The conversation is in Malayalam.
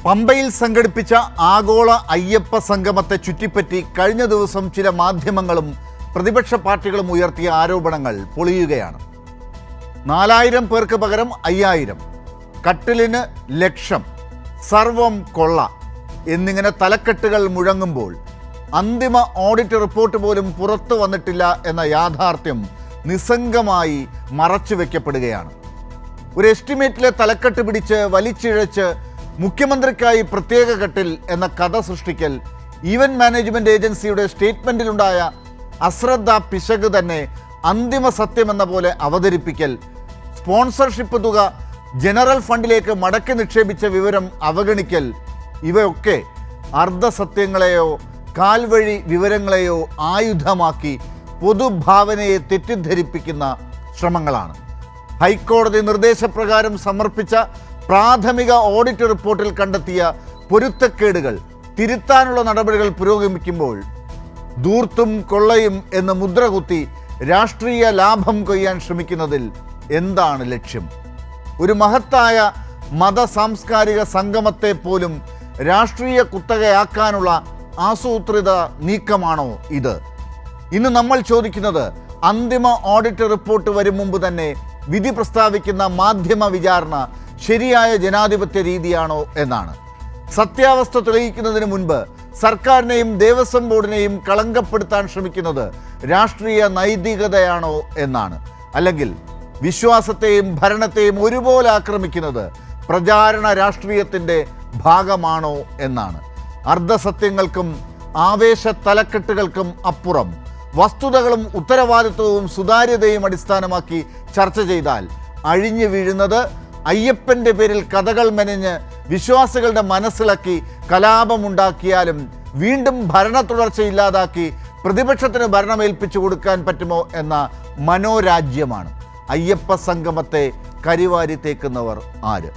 പമ്പയിൽ സംഘടിപ്പിച്ച ആഗോള അയ്യപ്പ സംഗമത്തെ ചുറ്റിപ്പറ്റി കഴിഞ്ഞ ദിവസം ചില മാധ്യമങ്ങളും പ്രതിപക്ഷ പാർട്ടികളും ഉയർത്തിയ ആരോപണങ്ങൾ പൊളിയുകയാണ്. 4000 പേർക്ക് പകരം 5000, കട്ടിലിന് ലക്ഷം, സർവം കൊള്ള എന്നിങ്ങനെ തലക്കെട്ടുകൾ മുഴങ്ങുമ്പോൾ അന്തിമ ഓഡിറ്റ് റിപ്പോർട്ട് പോലും പുറത്തു വന്നിട്ടില്ല എന്ന യാഥാർത്ഥ്യം നിസ്സംഗമായി മറച്ചുവെക്കപ്പെടുകയാണ്. ഒരു എസ്റ്റിമേറ്റിലെ തലക്കെട്ട് പിടിച്ച് വലിച്ചിഴച്ച് മുഖ്യമന്ത്രിക്കായി പ്രത്യേക കട്ടിൽ എന്ന കഥ സൃഷ്ടിക്കൽ, ഈവന്റ് മാനേജ്മെന്റ് ഏജൻസിയുടെ സ്റ്റേറ്റ്മെന്റിലുണ്ടായ അശ്രദ്ധ പിശക് തന്നെ അന്തിമ സത്യമെന്ന പോലെ അവതരിപ്പിക്കൽ, സ്പോൺസർഷിപ്പ് തുക ജനറൽ ഫണ്ടിലേക്ക് മടക്കി നിക്ഷേപിച്ച വിവരം അവഗണിക്കൽ, ഇവയൊക്കെ അർദ്ധസത്യങ്ങളെയോ കാൽവഴി വിവരങ്ങളെയോ ആയുധമാക്കി പൊതുഭാവനയെ തെറ്റിദ്ധരിപ്പിക്കുന്ന ശ്രമങ്ങളാണ്. ഹൈക്കോടതി നിർദ്ദേശപ്രകാരം സമർപ്പിച്ച പ്രാഥമിക ഓഡിറ്റ് റിപ്പോർട്ടിൽ കണ്ടെത്തിയ പൊരുത്തക്കേടുകൾ തിരുത്താനുള്ള നടപടികൾ പുരോഗമിക്കുമ്പോൾ ധൂർത്തും കൊള്ളയും എന്ന് മുദ്രകുത്തി രാഷ്ട്രീയ ലാഭം കൊയ്യാൻ ശ്രമിക്കുന്നതിൽ എന്താണ് ലക്ഷ്യം? ഒരു മഹത്തായ മത സാംസ്കാരിക സംഗമത്തെ പോലും രാഷ്ട്രീയ കുത്തകയാക്കാനുള്ള ആസൂത്രിത നീക്കമാണോ ഇത്? ഇന്ന് നമ്മൾ ചോദിക്കുന്നത് അന്തിമ ഓഡിറ്റ് റിപ്പോർട്ട് വരും മുമ്പ് തന്നെ വിധി പ്രസ്താവിക്കുന്ന മാധ്യമ വിചാരണ ശരിയായ ജനാധിപത്യ രീതിയാണോ എന്നാണ്. സത്യാവസ്ഥ തെളിയിക്കുന്നതിന് മുൻപ് സർക്കാരിനെയും ദേവസ്വം ബോർഡിനെയും കളങ്കപ്പെടുത്താൻ ശ്രമിക്കുന്നത് രാഷ്ട്രീയ നൈതികതയാണോ എന്നാണ്. അല്ലെങ്കിൽ വിശ്വാസത്തെയും ഭരണത്തെയും ഒരുപോലെ ആക്രമിക്കുന്നത് പ്രചാരണ രാഷ്ട്രീയത്തിൻ്റെ ഭാഗമാണോ എന്നാണ്. അർദ്ധസത്യങ്ങൾക്കും ആവേശ തലക്കെട്ടുകൾക്കും അപ്പുറം വസ്തുതകളും ഉത്തരവാദിത്വവും സുതാര്യതയും അടിസ്ഥാനമാക്കി ചർച്ച ചെയ്താൽ അഴിഞ്ഞു വീഴുന്നത് അയ്യപ്പൻ്റെ പേരിൽ കഥകൾ മെനഞ്ഞ് വിശ്വാസികളുടെ മനസ്സിളക്കി കലാപമുണ്ടാക്കിയാലും വീണ്ടും ഭരണ തുടർച്ച ഇല്ലാതാക്കി പ്രതിപക്ഷത്തിന് ഭരണമേൽപ്പിച്ചു കൊടുക്കാൻ പറ്റുമോ എന്ന മനോരാജ്യമാണ്. അയ്യപ്പ സംഗമത്തെ കരിവാരി തേക്കുന്നവർ ആര്?